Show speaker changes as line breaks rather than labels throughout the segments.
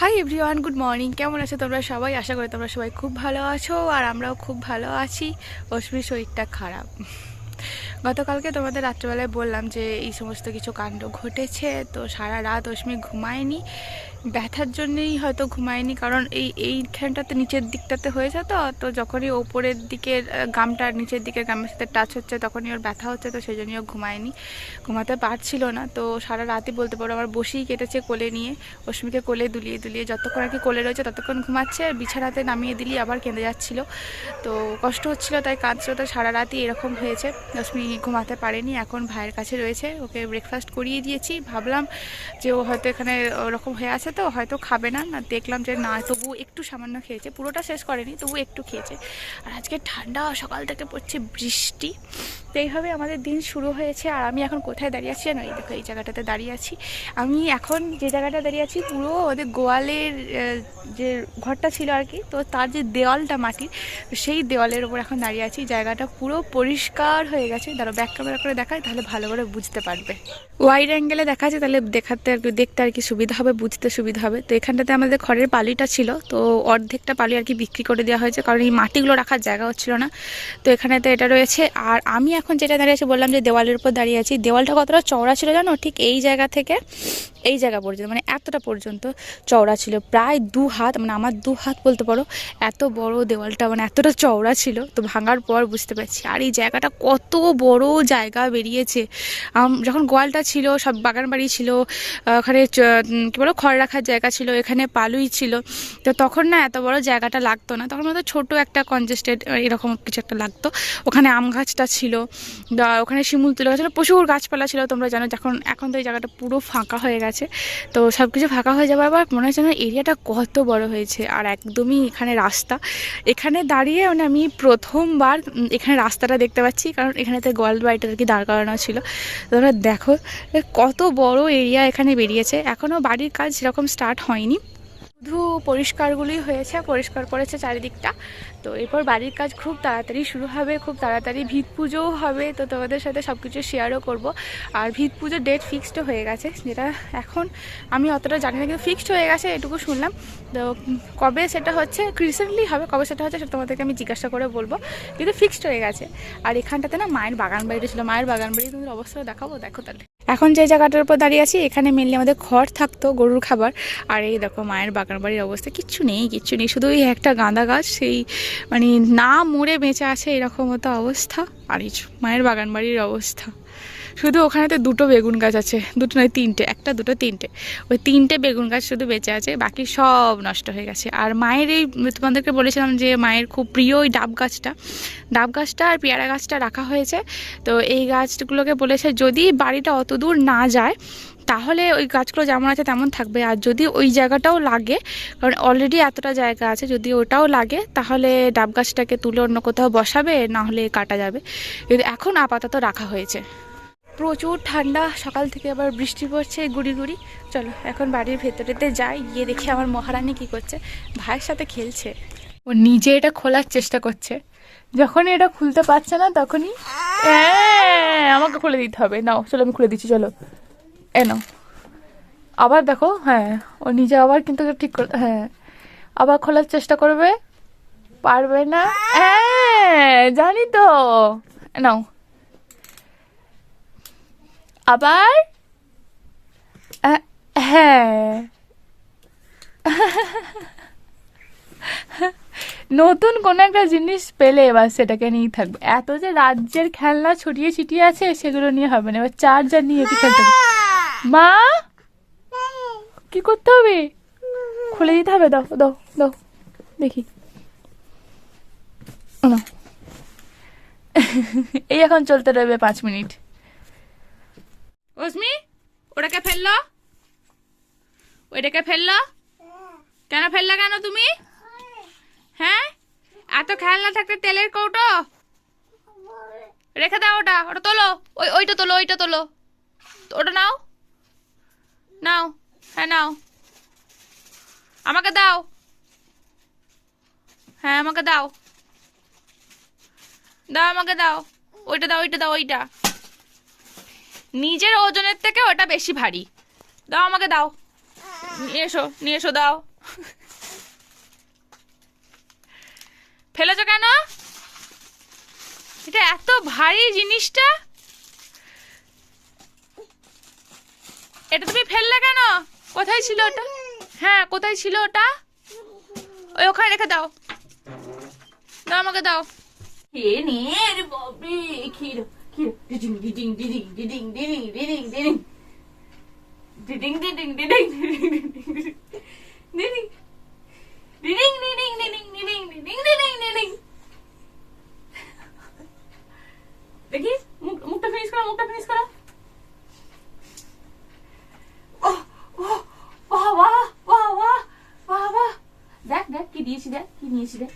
Hi everyone, good morning. কেমন আছো তোমরা সবাই? আশা করি তোমরা সবাই খুব ভালো আছো, আর আমরাও খুব ভালো আছি। অশ্মির শরীরটা খারাপ। গতকালকে তোমাদের রাত্রেবেলায় বললাম যে এই সমস্ত কিছু কাণ্ড ঘটেছে, তো সারা রাত অশ্মি ঘুমায়নি। ব্যথার জন্যেই হয়তো ঘুমায়নি, কারণ এইখানটাতে নিচের দিকটাতে হয়েছে, তো তো যখনই ওপরের দিকের গামটা নিচের দিকের গামের সাথে টাচ হচ্ছে তখনই ওর ব্যথা হচ্ছে, তো সেই জন্যই ও ঘুমায়নি, ঘুমাতে পারছিল না। তো সারা রাতই বলতে পারো আমার বসেই কেটেছে কোলে নিয়ে। অশ্মিকে কোলে দুলিয়ে দুলিয়ে যতক্ষণ আর কি কোলে রয়েছে ততক্ষণ ঘুমাচ্ছে, আর বিছানাতে নামিয়ে দিলি আবার কেঁদে যাচ্ছিলো, তো কষ্ট হচ্ছিল তাই কাঁদছিল। তো সারা রাতই এরকম হয়েছে, অশ্মি ঘুমাতে পারেনি। এখন ভাইয়ের কাছে রয়েছে, ওকে ব্রেকফাস্ট করিয়ে দিয়েছি। ভাবলাম যে ও হয়তো এখানে ওরকম হয়ে আছে তো হয়তো খাবে না, না দেখলাম যে না, তবু একটু সামান্য খেয়েছে, পুরোটা শেষ করেনি, তবু একটু খেয়েছে। আর আজকে ঠান্ডা, সকাল থেকে পড়ছে বৃষ্টি, তো এইভাবে আমাদের দিন শুরু হয়েছে। আর আমি এখন কোথায় দাঁড়িয়ে আছি জানো? এই দেখো, এই জায়গাটাতে দাঁড়িয়ে আছি। আমি এখন যে জায়গাটা দাঁড়িয়ে আছি পুরো ওদের গোয়ালের যে ঘরটা ছিল আর কি, তো তার যে দেওয়ালটা মাটির, সেই দেওয়ালের ওপর এখন দাঁড়িয়ে আছি। জায়গাটা পুরো পরিষ্কার হয়ে গেছে। ধরো ব্যাক ক্যামেরা করে দেখায়, তাহলে ভালো করে বুঝতে পারবে। ওয়াইড অ্যাঙ্গেলে দেখা আছে, তাহলে দেখাতে আর কি, দেখতে আর কি সুবিধা হবে, বুঝতে সুবিধা হবে। তো এখানটাতে আমাদের খড়ের পালিটা ছিল, তো অর্ধেকটা পালি আর কি বিক্রি করে দেওয়া হয়েছে, কারণ এই মাটিগুলো রাখার জায়গা হচ্ছিল না। তো এখানেতে এটা রয়েছে। আর আমি এখন যেটা দাঁড়িয়ে আছি, বললাম যে দেওয়ালের উপর দাঁড়িয়ে আছি। দেওয়ালটা কতটা চওড়া ছিল জানো? ঠিক এই জায়গা থেকে এই জায়গা পর্যন্ত, মানে এতটা পর্যন্ত চওড়া ছিল, প্রায় 2 হাত, মানে আমার 2 হাত বলতে পারো। এত বড় দেওয়ালটা, মানে এতটা চওড়া ছিল। তো ভাঙার পর বুঝতে পারছি। আর এই জায়গাটা কত বড় জায়গা বেরিয়েছে। যখন গোয়ালটা ছিল, সব বাগান বাড়ি ছিল, ওখানে কী বলো, খড় রাখার জায়গা ছিল, এখানে পালুই ছিল। তো তখন না এত বড় জায়গাটা লাগতো না, তখন মতো ছোট একটা কনজেস্টেড এরকম কিছু একটা লাগতো। ওখানে আম গাছটা ছিল, ওখানে শিমুল তুলে গাছ ছিল, প্রচুর গাছপালা ছিল, তোমরা জানো। এখন তো এই জায়গাটা পুরো ফাঁকা হয়ে গেছে। তো সব কিছু ফাঁকা হয়ে যাওয়ার পর মনে হচ্ছে না এরিয়াটা কত বড় হয়েছে। আর একদমই এখানে রাস্তা, এখানে দাঁড়িয়ে মানে আমি প্রথমবার এখানে রাস্তাটা দেখতে পাচ্ছি, কারণ এখানেতে গোয়াল বাড়িটা আর কি দাঁড় করানো ছিল। তোমরা দেখো কত বড় এরিয়া এখানে বেরিয়েছে। এখনও বাড়ির কাজ সেরকম স্টার্ট হয়নি, শুধু পরিষ্কারগুলোই হয়েছে, পরিষ্কার করেছে চারিদিকটা। তো এরপর বাড়ির কাজ খুব তাড়াতাড়ি শুরু হবে, খুব তাড়াতাড়ি ভিত পুজোও হবে। তো তোমাদের সাথে সব কিছু শেয়ারও করব। আর ভিত পুজোর ডেট ফিক্সড হয়ে গেছে, যেটা এখন আমি অতটা জানি না, কিন্তু ফিক্সড হয়ে গেছে এটুকু শুনলাম। তো কবে সেটা হচ্ছে, রিসেন্টলি হবে, কবে সেটা হচ্ছে সেটা তোমাদেরকে আমি জিজ্ঞাসা করে বলবো, কিন্তু ফিক্সড হয়ে গেছে। আর এখানটাতে না মায়ের বাগান বাড়িটা ছিল, মায়ের বাগান বাড়ি তোমাদের অবস্থা দেখাবো, দেখো তাহলে। এখন যে জায়গাটার উপর দাঁড়িয়ে আছি, এখানে মেনলি আমাদের খড় থাকতো, গরুর খাবার। আর এই দেখো মায়ের বাগান বাড়ির অবস্থা, কিচ্ছু নেই, কিচ্ছু নেই, শুধু ওই একটা গাঁদা গাছ, সেই মানে না মরে বেঁচে আছে এরকম মতো অবস্থা। আর এই মায়ের বাগান বাড়ির অবস্থা, শুধু ওখানেতে 2টো বেগুন গাছ আছে, 2টো নয় 3টে, 1 2 3টে, ওই 3টে বেগুন গাছ শুধু বেঁচে আছে, বাকি সব নষ্ট হয়ে গেছে। আর মায়ের এই, তোমাদেরকে বলেছিলাম যে মায়ের খুব প্রিয় ওই ডাব গাছটা আর পেয়ারা গাছটা রাখা হয়েছে। তো এই গাছগুলোকে বলেছে যদি বাড়িটা অত দূর না যায় তাহলে ওই গাছগুলো যেমন আছে তেমন থাকবে, আর যদি ওই জায়গাটাও লাগে, কারণ অলরেডি এতটা জায়গা আছে, যদি ওটাও লাগে তাহলে ডাব গাছটাকে তুলে অন্য কোথাও বসাবে, না হলে কাটা যাবে। কিন্তু এখন আপাতত রাখা হয়েছে। প্রচুর ঠান্ডা, সকাল থেকে আবার বৃষ্টি পড়ছে গুড়ি গুড়ি। চলো এখন বাড়ির ভেতরেতে যাই, গিয়ে দেখি আমার মহারানী কি করছে। ভাইয়ের সাথে খেলছে, ও নিজে এটা খোলার চেষ্টা করছে। যখনই এটা খুলতে পারছে না তখনই আমাকে খুলে দিতে হবে। নাও চলো, আমি খুলে দিচ্ছি, চলো নাও। আবার দেখো, হ্যাঁ ও নিজে আবার কিন্তু ঠিক করে, হ্যাঁ আবার খোলার চেষ্টা করবে, পারবে না। জানি তো, নাও আবার। হ্যাঁ নতুন কোনো একটা জিনিস পেলে এবার সেটাকে নিয়েই থাকবে। এত যে রাজ্যের খেলনা ছড়িয়ে ছিটিয়ে আছে সেগুলো নিয়ে হবে না, এবার চার্জার নিয়ে কি খেলতে হবে। মা কি করতে হবে? খুলে দিতে হবে, দাও দাও দাও দেখি। এই এখন চলতে রইবে 5 মিনিট। অস্মি, ওটাকে ফেললো, ওইটাকে ফেললো কেন? ফেললা কেন তুমি? হ্যাঁ, এত খেলনা থাকতে তেলের কৌটো রেখে দাও, ওটা ওটা তোলো, ওইটা তোলো, ওইটা তোলো, ওটা নাও, নাও, হ্যাঁ নাও, আমাকে দাও, হ্যাঁ আমাকে দাও, দাও আমাকে দাও, ওইটা দাও, ওইটা দাও, ওইটা নিজের ওজনের থেকে ওটা বেশি ভারী, দাও আমাকে দাও, নিয়ে এসো দাও। ফেলেছো কেন? এটা এত ভারী জিনিসটা, এটা তুমি ফেললে কেন? কোথায় ছিল ওটা? হ্যাঁ কোথায় ছিল ওটা? ওই ওখানে রেখে দাও, দাও আমাকে দাও। এ নে রে বাবরে, ক্ষীর ক্ষীর ডিডিং ডিডিং ডিডিং ডিডিং ডিডিং ডিডিং ডিডিং ডিডিং ডিডিং ডিডিং ডিডিং ডিডিং ডিডিং ডিডিং ডিডিং ডিডিং ডিডিং ডিডিং। দেখি মুখটা ফিনিশ করো, মুখটা ফিনিশ করো। বাহ বাহ বাহ বাহ বাহ বাহ, দেখ দেখ কি দিয়েছি, দেখ কি নিয়েছি, দেখ।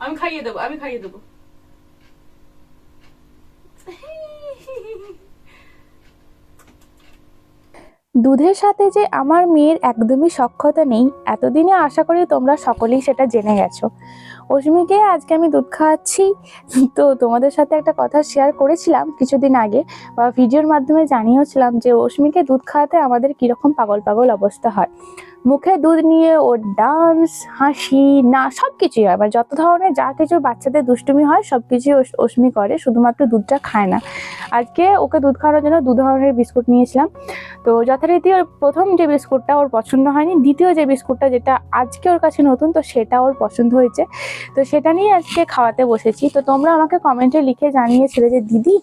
আমি খাইয়ে দেবো, আমি খাইয়ে দেবো।
দুধের সাথে যে আমার মেয়ের একদমই সখ্যতা নেই, এতদিনে আশা করি তোমরা সকলেই সেটা জেনে গেছো। অস্মিকে আজকে আমি দুধ খাওয়াচ্ছি। তো তোমাদের সাথে একটা কথা শেয়ার করেছিলাম কিছুদিন আগে, বা ভিডিওর মাধ্যমে জানিয়েছিলাম যে অস্মিকে দুধ খাওয়াতে আমাদের কীরকম পাগল পাগল অবস্থা হয়। মুখে দুধ নিয়ে ওর ডান্স, হাসি, না সব কিছুই হয়, মানে যত ধরনের যা কিছু বাচ্চাদের দুষ্টুমি হয় সব কিছুই অস্মি করে, শুধুমাত্র দুধটা খায় না। আজকে ওকে দুধ খাওয়ানোর জন্য 2 ধরনের বিস্কুট নিয়েছিলাম। তো যথারীতি ওর প্রথম যে বিস্কুটটা ওর পছন্দ হয়নি, দ্বিতীয় যে বিস্কুটটা যেটা আজকে ওর কাছে নতুন, তো সেটা ওর পছন্দ হয়েছে। তো সেটা নিয়ে আজকে খাওয়াতে বসেছি। তো তোমরা আমাকে কমেন্টে লিখে জানিয়েছিলে যে দিদি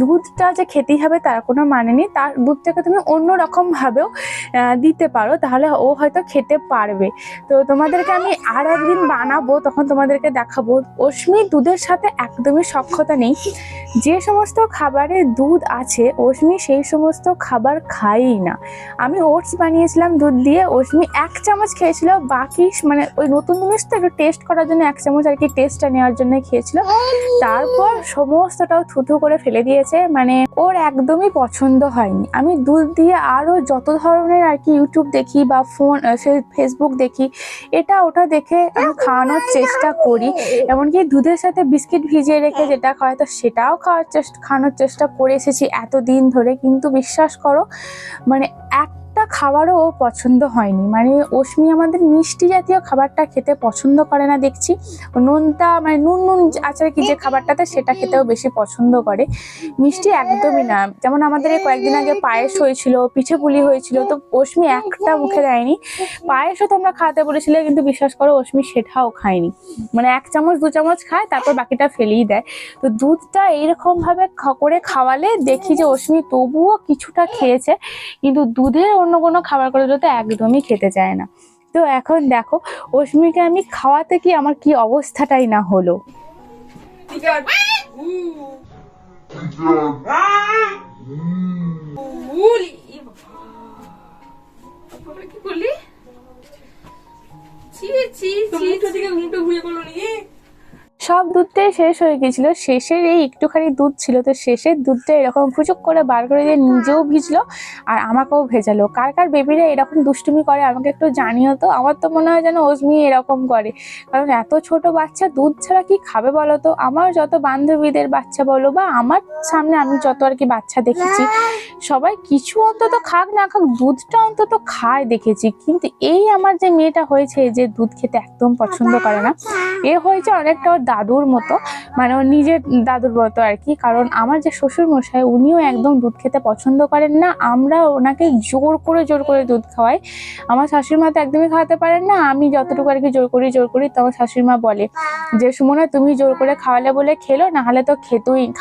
দুধটা যে খেতেই হবে তার কোনো মানে নেই, তার দুধটাকে তুমি অন্য রকমভাবেও দিতে পারো, তাহলে ও হয়তো খেতে পারবে। তো তোমাদেরকে আমি আর একদিন বানাবো, তখন তোমাদেরকে দেখাবো। অস্মি দুধের সাথে একদমই সখ্যতা নেই। যে সমস্ত খাবারে দুধ আছে অস্মি সেই সমস্ত খাবার খায়ই না। আমি ওটস বানিয়েছিলাম দুধ দিয়ে, অস্মি 1 চামচ খেয়েছিল, বাকি মানে ওই নতুন জিনিস তো একটু টেস্ট করার জন্য 1 চামচ আর কি টেস্টটা নেওয়ার জন্য খেয়েছিল। তারপর সমস্তটাও থুথু করে ফেলে দিয়েছে, মানে ওর একদমই পছন্দ হয়নি। আমি দুধ দিয়ে আরও যত ধরনের আর কি ইউটিউব দেখি বা ফেসবুক দেখি, এটা ওটা দেখে আমি খাওয়ানোর চেষ্টা করি। এমনকি দুধের সাথে বিস্কিট ভিজিয়ে রেখে যেটা খাওয়ায়, তো সেটাও খাওয়ানোর চেষ্টা করে এসেছি এতদিন ধরে, কিন্তু বিশ্বাস করো মানে একটা খাবারও ও পছন্দ হয়নি। মানে অস্মি আমাদের মিষ্টি জাতীয় খাবারটা খেতে পছন্দ করে না দেখছি, নোনতা মানে নুন নুন আচার কি যে খাবারটাতে সেটা খেতেও বেশি পছন্দ করে, মিষ্টি একদমই না। যেমন আমাদের এই কয়েকদিন আগে পায়েস হয়েছিল, পিঠে পুলি হয়েছিল, তো অস্মি একটা মুখে দেয়নি। পায়েসও তোমরা খাওয়াতে বলেছিলে, কিন্তু বিশ্বাস করো অস্মি সেটাও খায়নি। মানে 1 চামচ 2 চামচ খায়, তারপর বাকিটা ফেলেই দেয়। তো দুধটা এইরকম ভাবে করে খাওয়ালে দেখি যে অস্মি তবুও কিছুটা খেয়েছে, কিন্তু দুধের অন্য কোনো খাবার করে তো একদমই খেতে চায় না। তো এখন দেখো অস্মিকে আমি খাওয়াতে কি আমার কি অবস্থাটাই না হলো।
কি করলি?
সব দুধটাই শেষ হয়ে গেছিল, শেষের এই একটুখানি দুধ ছিল, তো শেষের দুধটা এরকম ফুচুক করে বার করে দিয়ে নিজেও ভিজলো আর আমাকেও ভেজালো। কার কার বেবিরা এরকম দুষ্টুমি করে আমাকে একটু জানিও তো। আমার তো মনে হয় যেন অস্মি এরকম করে, কারণ এত ছোট বাচ্চা দুধ ছাড়া কি খাবে বলো তো। আমার যত বান্ধবীদের বাচ্চা বলো বা আমার সামনে আমি যত আর কি বাচ্চা দেখেছি, সবাই কিছু অন্তত খাক না খাক দুধটা অন্তত খায় দেখেছি। কিন্তু এই আমার যে মেয়েটা হয়েছে, যে দুধ খেতে একদম পছন্দ করে না, এ হয়েছে অনেকটা ওর দাদুর মতো, মানে ওর নিজের দাদুর মতো আর কি। কারণ আমার যে শ্বশুর মশাই উনিও একদম দুধ খেতে পছন্দ করেন না, আমরা ওনাকে জোর করে দুধ খাওয়াই। আমার শাশুড়ি মা তো একদমই খাওয়াতে পারেন না, আমি যতটুকু আর কি জোর করি। তো আমার শাশুড়ি মা বলে যে সুমনা তুমি জোর করে খাওয়ালে বলে খেলো, না হলে তো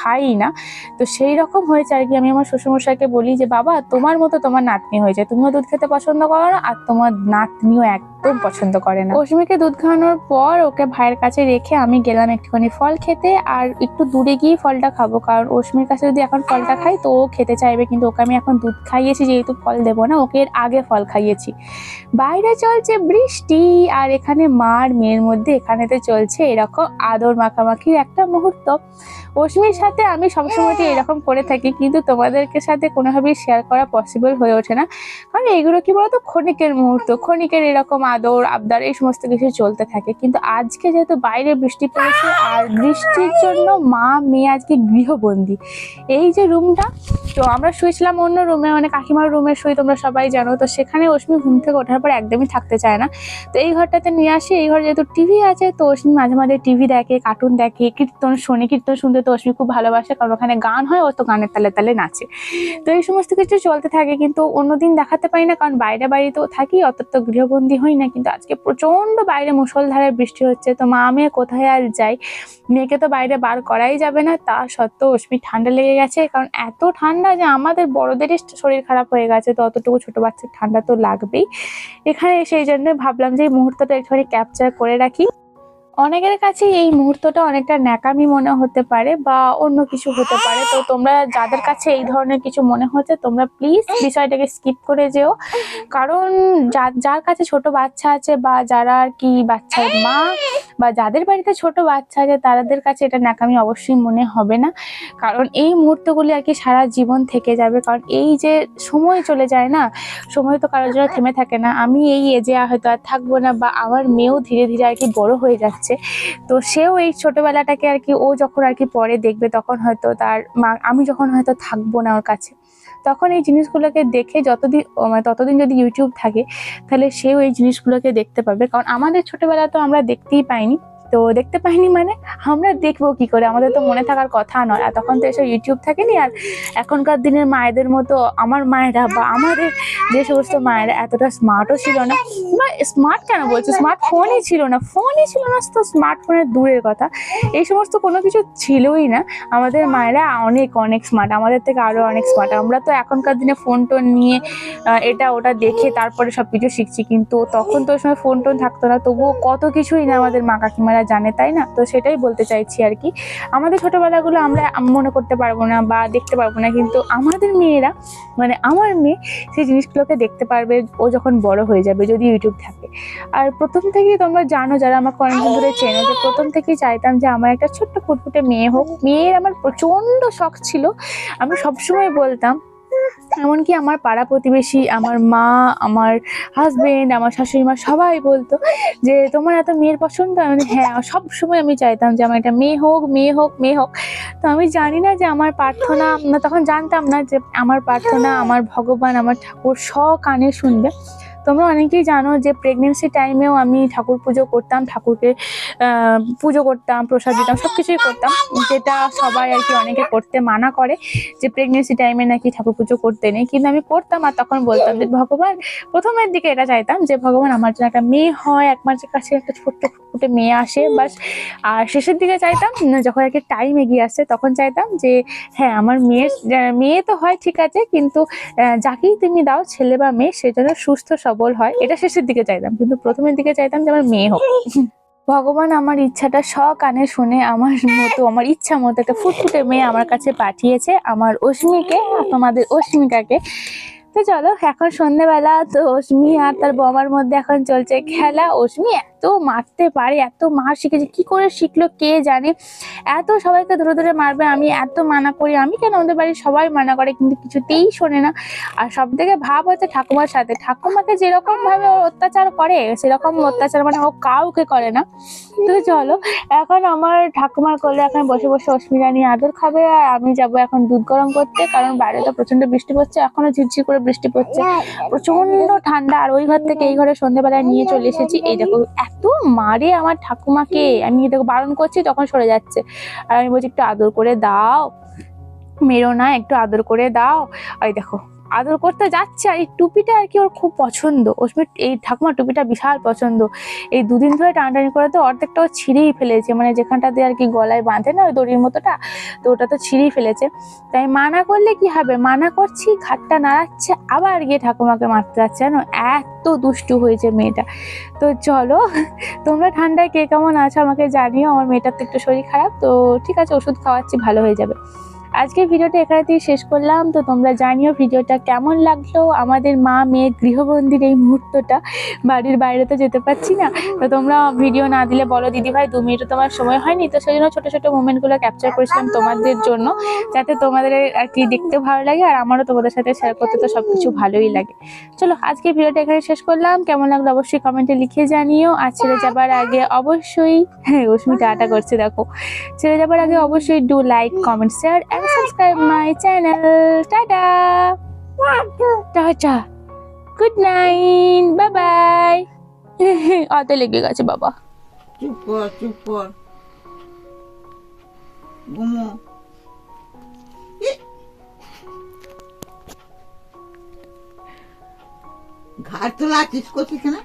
খাই না। তো সেই রকম হয়েছে আর কি। আমি আমার শ্বশুর মশাইকে বলি যে বাবা তোমার মতো তোমার নাতনি হয়েছে, তুমিও দুধ খেতে পছন্দ করো না, আর তোমার নাতনিও একদম পছন্দ করে না। অস্মিকে দুধ খাওয়ানোর পর ওকে ভাইয়ের কাছে রেখে আমি গেলাম একটুখানি ফল খেতে, আর একটু দূরে গিয়ে ফলটা খাবো, কারণ অস্মির কাছে যদি এখন ফলটা খাই তো ও খেতে চাইবে, কিন্তু ওকে আমি এখন দুধ খাইয়েছি যেহেতু ফল দেবো না, ওকে এর আগে ফল খাইয়েছি। বাইরে চলছে বৃষ্টি, আর এখানে মা আর মেয়ের মধ্যে এখানেতে চলছে এরকম আদর মাখামাখির একটা মুহূর্ত। অস্মির সাথে আমি সবসময় এরকম করে থাকি, কিন্তু তোমাদেরকে সাথে কোনোভাবেই শেয়ার করা পসিবল হয়ে ওঠে না, কারণ এইগুলো কি বলতো ক্ষণিকের মুহূর্ত, ক্ষণিকের এরকম আদর আবদার এই সমস্ত কিছু চলতে থাকে। কিন্তু আজকে যেহেতু বাইরে বৃষ্টি পড়েছে, আর বৃষ্টির জন্য মা মেয়ে আজকে গৃহবন্দী। এই যে রুমটা, তো আমরা শুয়েছিলাম অন্য রুমে, মানে কাকিমার রুমে শুই, তোমরা সবাই জানো। তো সেখানে অস্মি ঘুম থেকে ওঠার পর একদমই থাকতে চায় না, তো এই ঘরটাতে নিয়ে আসি। এই ঘরে যেহেতু টিভি আছে, তো অস্মি মাঝে মাঝে টিভি দেখে, কার্টুন দেখে, কীর্তন শোনে। কীর্তন শুনতে তো অস্মি খুব ভালোবাসে, কারণ ওখানে গান হয়, ও তো গানের তালে তালে নাচে। তো এই সমস্ত কিছু চলতে থাকে, কিন্তু অন্যদিন দেখাতে পারি না, কারণ বাইরে বাড়িতেও থাকি, অত তো গৃহবন্দী হই না। কিন্তু আজকে প্রচন্ড বাইরে মুষলধারে বৃষ্টি হচ্ছে, তো মা মেয়ে কোথায় আর যাই, মেয়েকে তো বাইরে বার করাই যাবে না। তা সত্ত্বেও অস্মি ঠান্ডা লেগে গেছে, কারণ এত ঠান্ডা যে আমাদের বড়দেরই শরীর খারাপ হয়ে গেছে, তো অতটুকু ছোট বাচ্চার ঠান্ডা তো লাগবেই। এখানে সেই জন্য ভাবলাম যে এই মুহূর্তটা একটুখানি ক্যাপচার করে রাখি। অনেকের কাছে এই মুহূর্তটা অনেকটা ন্যাকামি মনে হতে পারে বা অন্য কিছু হতে পারে, তো তোমরা যাদের কাছে এই ধরনের কিছু মনে হচ্ছে তোমরা প্লিজ বিষয়টাকে স্কিপ করে যেও, কারণ যার কাছে ছোট বাচ্চা আছে বা যারা আর কি বাচ্চার মা বা যাদের বাড়িতে ছোট বাচ্চা আছে তাদের কাছে এটা ন্যাকামি অবশ্যই মনে হবে না, কারণ এই মুহূর্তগুলি আর কি সারা জীবন থেকে যাবে। কারণ এই যে সময় চলে যায় না, সময় তো কারোর জন্য থেমে থাকে না। আমি এই এজে হয়তো আর থাকবো না, বা আমার মেয়েও ধীরে ধীরে আর কি বড় হয়ে যাচ্ছে, তো সেও এই ছোটবেলাটাকে আর কি ও যখন আর কি পরে দেখবে, তখন হয়তো তার মা, আমি যখন হয়তো থাকবো না ওর কাছে, তখন এই জিনিসগুলোকে দেখে ততদিন যদি ইউটিউব থাকে তাহলে সেও এই জিনিসগুলোকে দেখতে পাবে। কারণ আমাদের ছোটবেলা তো আমরা দেখতেই পাইনি, তো দেখতে পাইনি মানে আমরা দেখবো কি করে, আমাদের তো মনে থাকার কথা নয়। আর তখন তো এসব ইউটিউব থাকেনি। আর এখনকার দিনের মায়েদের মতো আমার মায়েরা বা আমাদের যে সমস্ত মায়েরা এতটা স্মার্টও ছিল না, বা স্মার্ট কেন বলছো, স্মার্টফোনই ছিল না, তো স্মার্টফোনের দূরের কথা, এই সমস্ত কোনো কিছু ছিলই না। আমাদের মায়েরা অনেক অনেক স্মার্ট, আমাদের থেকে আরো অনেক স্মার্ট। আমরা তো এখনকার দিনে ফোন টোন নিয়ে এটা ওটা দেখে তারপরে সবকিছু শিখছি, কিন্তু তখন তো ওই সময় ফোন টোন থাকতো না, তবুও কত কিছুই না আমাদের মা কাকিমারা জানে, তাই না? তো সেটাই বলতে চাইছি আর কি। আমাদের ছোটবেলাগুলো আমরা মনে করতে পারবো না বা দেখতে পারবো না, কিন্তু আমাদের মেয়েরা, মানে আমার মেয়ে সেই জিনিসগুলোকে দেখতে পারবে ও যখন বড় হয়ে যাবে, যদি ইউটিউব থাকে। আর প্রথম থেকেই তোমরা জানো, যারা আমাকে অনেকদিন ধরে চেনো, যে প্রথম থেকেই চাইতাম যে আমার একটা ছোট্ট ফুটফুটে মেয়ে হোক। মেয়ের আমার প্রচন্ড শখ ছিল, আমি সবসময় বলতাম। এমনকি আমার পাড়া প্রতিবেশী, আমার মা, আমার হাজবেন্ড, আমার শাশুড়ি মা সবাই বলতো যে তোমার এত মেয়ের পছন্দ। আমি হ্যাঁ, সবসময় আমি চাইতাম যে আমার একটা মেয়ে হোক, মেয়ে হোক, মেয়ে হোক। তো আমি জানি না যে আমার প্রার্থনা, তখন জানতাম না যে আমার প্রার্থনা আমার ভগবান, আমার ঠাকুর কানে শুনবে। তোমরা অনেকেই জানো যে প্রেগনেন্সি টাইমেও আমি ঠাকুর পুজো করতাম, ঠাকুরকে পুজো করতাম, প্রসাদ দিতাম, সব কিছুই করতাম, যেটা সবাই আর কি অনেকে করতে মানা করে, যে প্রেগনেন্সি টাইমে নাকি ঠাকুর পুজো করতে নেই, কিন্তু আমি করতাম। আর তখন বলতাম যে ভগবান, প্রথমের দিকে এটা চাইতাম যে ভগবান আমার জন্য একটা মেয়ে হয়, এক মাসের কাছে একটা ছোট্ট ফুটে মেয়ে আসে বাস। আর শেষের দিকে চাইতাম, যখন আর কি টাইম এগিয়ে আসছে, তখন চাইতাম যে হ্যাঁ, আমার মেয়ে তো হয় ঠিক আছে, কিন্তু যাকেই তুমি দাও, ছেলে বা মেয়ে, সেজন্য সুস্থ সবল হয়, এটা শেষের দিকে চাইতাম। কিন্তু প্রথমের দিকে চাইতাম যে আমার মেয়ে হোক। ভগবান আমার ইচ্ছাটা কানে শুনে আমার মতো, আমার ইচ্ছা মতো একটা ফুটফুটে মেয়ে আমার কাছে পাঠিয়েছে, আমার অস্মিকে, তোমাদের অস্মিকাকে। তো চলো, এখন সন্ধ্যেবেলা, তো অস্মি আর তার বৌমার মধ্যে এখন চলছে খেলা। অস্মি এত মারতে পারে, এত মার শিখেছে, কি করে শিখলো কে জানে, এত সবাইকে ধরে ধরে মারবে। আমি এত মানা করি, আমি কেন, আমাদের বাড়ির সবাই মানা করে, কিন্তু কিছুতেই শোনে না। আর সব থেকে ভাব হচ্ছে ঠাকুমার সাথে, ঠাকুমাকে যেরকম ভাবে ও অত্যাচার করে, সেরকম অত্যাচার মানে ও কাউকে করে না। তো চলো, এখন আমার ঠাকুমার কোলে এখন বসে বসে অস্মিতা নিয়ে আদর খাবে, আর আমি যাবো এখন দুধ গরম করতে, কারণ বাইরে তো প্রচন্ড বৃষ্টি পড়ছে, এখনো ঝিরঝির করে বৃষ্টি পড়ছে, প্রচন্ড ঠান্ডা। আর ওই ঘর থেকে এই ঘরে সন্ধ্যেবেলায় নিয়ে চলে এসেছি। এই দেখো এত মারে আমার ঠাকুমাকে, আমি দেখো বারণ করছি তখন সরে যাচ্ছে, আর আমি বলছি একটু আদর করে দাও, মেরো না, একটু আদর করে দাও। আর দেখো আদর করতে যাচ্ছে আর এই টুপিটা আর কি ওর খুব পছন্দ। অস্মির এই ঠাকুমার টুপিটা বিশাল পছন্দ। এই দুদিন ধরে টানাটানি করে তো অর্ধেকটা ও ছিঁড়েই ফেলেছে, মানে যেখানটাতে আর কি গলায় বাঁধে না ওই দড়ির মতোটা, তো ওটা তো ছিঁড়েই ফেলেছে। তাই মানা করলে কি হবে, মানা করছি ঘাটটা নাড়াচ্ছে, আবার গিয়ে ঠাকুমাকে মারতে যাচ্ছে, জানো এত দুষ্টু হয়েছে মেয়েটা। তো চলো, তোমরা ঠান্ডায় কে কেমন আছো আমাকে জানিও। আমার মেয়েটার তো একটু শরীর খারাপ, তো ঠিক আছে ওষুধ খাওয়াচ্ছি, ভালো হয়ে যাবে। আজকের ভিডিওটা এখানেতেই শেষ করলাম। তো তোমরা জানিও ভিডিওটা কেমন লাগলো, আমাদের মা মেয়ে গৃহবন্দির এই মুহূর্তটা, বাড়ির বাইরে তো যেতে পারছি না। তো তোমরা ভিডিও না দিলে বলো দিদি ভাই 2 মিনিটও তোমার সময় হয়নি, তো সেই জন্য ছোটো ছোটো মোমেন্টগুলো ক্যাপচার করেছিলাম তোমাদের জন্য, যাতে তোমাদের আর কি দেখতে ভালো লাগে আর আমারও তোমাদের সাথে শেয়ার করতে তো সব কিছু ভালোই লাগে। চলো আজকে ভিডিওটা এখানে শেষ করলাম, কেমন লাগলো অবশ্যই কমেন্টে লিখে জানিও। আর ছেড়ে যাবার আগে অবশ্যই, হ্যাঁ অস্মিতা আটা করছে দেখো, ছেড়ে যাবার আগে অবশ্যই do like comment share and subscribe my channel. Tata tata, good night, bye bye. হাতে লেগে গেছে বাবা।
চুপ কর চুপ কর, ঘুমো। ঘাট তোলা আছিস করছিস না?